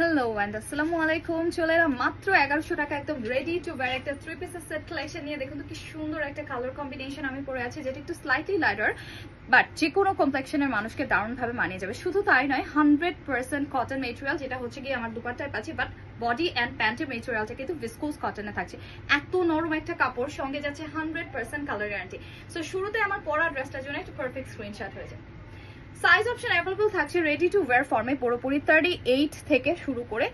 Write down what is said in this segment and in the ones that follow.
Hello and আসসালামু আলাইকুম। চলে এলাম মাত্র 1100 টাকা একদম রেডি টু ওয়্যার একটা 3 পিসের সেট কালেকশন নিয়ে। দেখুন তো কি সুন্দর একটা কালার কম্বিনেশন আমি পরে আছি, যেটা একটু স্লাইটলি লাইটার বাট যে কোনো কমপ্লেক্সনের মানুষকে দারুণভাবে মানিয়ে যাবে। শুধু তাই নয়, 100% কটন মেটেরিয়াল, যেটা হচ্ছে গিয়ে আমার দুপাট্টায় পাচ্ছি, বাট বডি অ্যান্ড প্যান্টের মেটেরিয়ালটা কিন্তু ভিসকোস কটনে থাকছে। এত নরম একটা কাপড়, সঙ্গে যাচ্ছে 100% কালার গ্যারান্টি। সো শুরুতে আমার পরা ড্রেসটার জন্য একটা পারফেক্ট স্ক্রিনশট হয়ে যায়। সাইজ অপশন অ্যাভেলেবল থাকছে রেডি টু ওয়্যার ফর্মে, পুরোপুরি 38 থেকে শুরু করে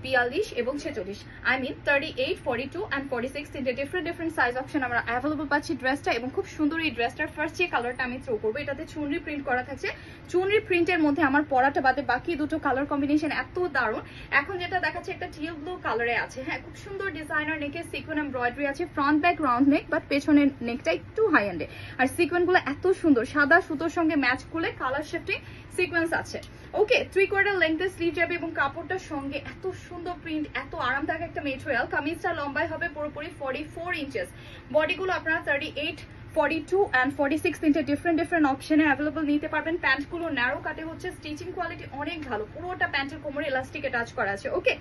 42 এবং 46, আই মিন 38, 42 অ্যান্ড 46 তিনটে ডিফারেন্ট সাইজ অপশন আমরা অ্যাভেলেবল পাচ্ছি ড্রেসটা। এবং খুব সুন্দর এই ড্রেসটার ফার্স্ট যে কালারটা আমি থ্রো করবো, এটাতে চুনরি প্রিন্ট করা থাকছে। চুনরি প্রিন্টের মধ্যে আমার পরাটা বাদে বাকি দুটো কালার কম্বিনেশন এত দারুণ। এখন যেটা দেখাচ্ছে একটা টিল ব্লু কালারে আছে, হ্যাঁ, খুব সুন্দর ডিজাইনার নেকে সিকোয়েন এমব্রয়ডারি আছে, front back round neck, but পেছনের নেকটা একটু হাই এন্ডে। আর সিকোয়েন্সগুলো এত সুন্দর, সাদা সুতোর সঙ্গে ম্যাচ করলে কালার শিফটিং সিকোয়েন্স আছে। ওকে, 3/4 লেন্থের স্লিভ যাবে এবং কাপড়টার সঙ্গে এত সুন্দর প্রিন্ট, এত আরামদায়ক একটা মেটেরিয়াল। কামিজটা লম্বায় হবে পুরোপুরি 44 ইঞ্চেস। বডিগুলো আপনারা 38, 42 অ্যান্ড 46 তিনটে ডিফারেন্ট অপশনে অ্যাভেলেবল নিতে পারবেন। প্যান্টগুলো ন্যারো কাটে হচ্ছে, স্টিচিং কোয়ালিটি অনেক ভালো, পুরোটা প্যান্টের কোমরে ইলাস্টিক অ্যাটাচ করা আছে। ওকে,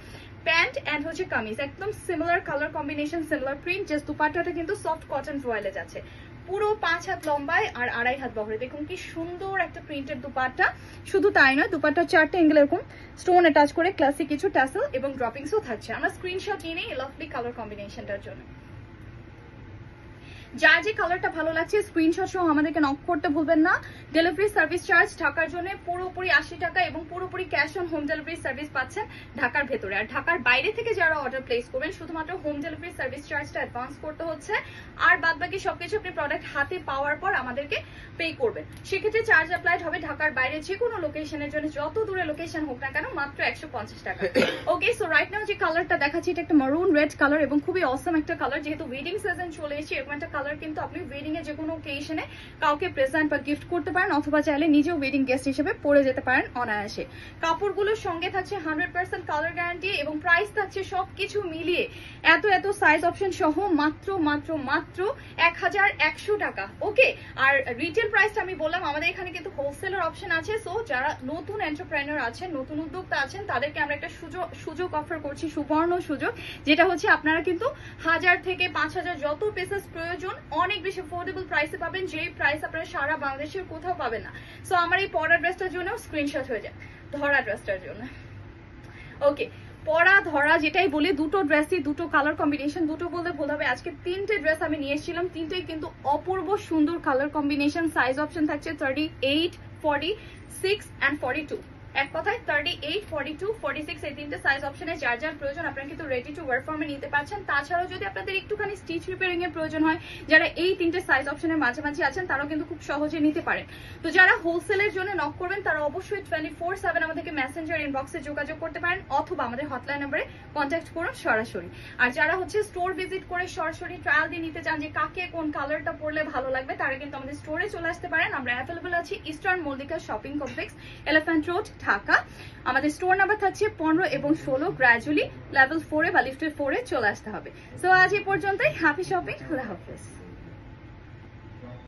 প্যান্ট অ্যান্ড হচ্ছে কামিজ একদম similar colour combination, similar print, just দুপাট্টাটা কিন্তু সফট কটন ভয়েলে যাচ্ছে। পুরো 5 হাত লম্বায় আর 2.5 হাত বহরে। দেখুন কি সুন্দর একটা প্রিন্টের দুপাট্টা। শুধু তাই নয়, দুপাট্টা 4টে অ্যাঙ্গেল এরকম স্টোন অ্যাটাচ করে ক্লাসিক কিছু ট্যাসেল এবং ড্রপিংসও থাকছে। আমরা স্ক্রিনশট নিয়ে নিই লাভলি কালার কম্বিনেশনটার জন্য। যার যে কালারটা ভালো লাগছে স্ক্রিনশট সহ আমাদেরকে নক করতে ভুলবেন না। ডেলিভারি সার্ভিস চার্জ ঢাকার জন্য পুরোপুরি 80 টাকা এবং পুরোপুরি cash on home delivery service পাচ্ছেন ঢাকার ভেতরে। আর ঢাকার বাইরে থেকে যারা অর্ডার প্লেস করবেন, শুধুমাত্র হোম ডেলিভারি সার্ভিস চার্জটা অ্যাডভান্স করতে হচ্ছে, আর বাদ বাকি সবকিছু আপনি প্রোডাক্ট হাতে পাওয়ার পর আমাদেরকে পে করবেন। সেক্ষেত্রে চার্জ অ্যাপ্লাইড হবে ঢাকার বাইরে যে কোনো লোকেশনের জন্য, যত দূরে লোকেশন হোক না কেন, মাত্র 150 টাকা। ওকে, সো রাইট নাও যে কালারটা দেখাচ্ছি, এটা একটা মারুন রেড কালার এবং খুবই অসম একটা কালার। যেহেতু ওয়েডিং সিজন চলে এসেছে, এরকম একটা কালার কিন্তু আপনি ওয়েডিং এ যে কোনো অকেশনে কাউকে প্রেজেন্ট বা গিফট করতে পারেন, অথবা চাইলে নিজেও ওয়েডিং গেস্ট হিসেবে পরে যেতে পারেন অনায়াসে। কাপড়গুলোর সঙ্গে থাকছে 100% কালার গ্যারান্টি এবং প্রাইস থাকছে সবকিছু মিলিয়ে এত সাইজ অপশন সহ মাত্র 1100 টাকা। ওকে, আর রিটেল প্রাইসটা আমি বললাম, আমাদের এখানে কিন্তু হোলসেলার অপশন আছে। সো যারা নতুন এন্টারপ্রেনার আছেন, নতুন উদ্যোক্তা আছেন, তাদেরকে আমরা একটা সুযোগ অফার করছি, সুবর্ণ সুযোগ, যেটা হচ্ছে আপনারা কিন্তু 1000 থেকে 5000 যত পিসেস প্রয়োজন অনেক বেশি অ্যাফোর্ডেবল প্রাইসে পাবেন, যে প্রাইস আপনারা সারা বাংলাদেশের কোথাও পাবেন না। সো আমার এই পরা ড্রেসটার জন্য স্ক্রিনশট হয়ে যায়, ধরা ড্রেসটার জন্য। ওকে, পরা ধরা যেটাই বলি, দুটো ড্রেসই দুটো কালার কম্বিনেশন, দুটো বলতে ভুল হবে। আজকে 3টে ড্রেস আমি নিয়ে এসেছিলাম, 3টেই কিন্তু অপূর্ব সুন্দর কালার কম্বিনেশন। সাইজ অপশন থাকছে 38, 46 অ্যান্ড 42। এক কথায় 38, 42, 46 এই তিনটে সাইজ অপশনে যার যার প্রয়োজন আপনারা কিন্তু রেডি টু ওয়্যার ফর্মে নিতে পারছেন। তাছাড়াও যদি আপনাদের একটুখানি স্টিচ রিপেয়ারিং এর প্রয়োজন হয়, যারা এই তিনটে সাইজ অপশনের মাঝামাঝি আছেন, তারাও কিন্তু খুব সহজে নিতে পারেন। তো যারা হোলসেলের জন্য নক করবেন, তারা অবশ্যই 24/7 আমাদেরকে মেসেঞ্জার ইনবক্সে যোগাযোগ করতে পারেন, অথবা আমাদের হটলাইন নম্বরে কন্ট্যাক্ট করুন সরাসরি। আর যারা হচ্ছে স্টোর ভিজিট করে সরাসরি ট্রায়াল দিয়ে নিতে চান যে কাকে কোন কালারটা পরলে ভালো লাগবে, তারা কিন্তু আমাদের স্টোরে চলে আসতে পারেন। আমরা অ্যাভেলেবল আছি eastern Mallika shopping complex, elephant road, Dhaka. আমাদের স্টোর নাম্বার থাকছে 15 এবং 16। গ্র্যাজুয়ালি লেভেল 4 বা লিফটের 4 চলে আসতে হবে। সো আজ এই পর্যন্তই। হ্যাপি শপিং, আল্লাহ হাফেজ।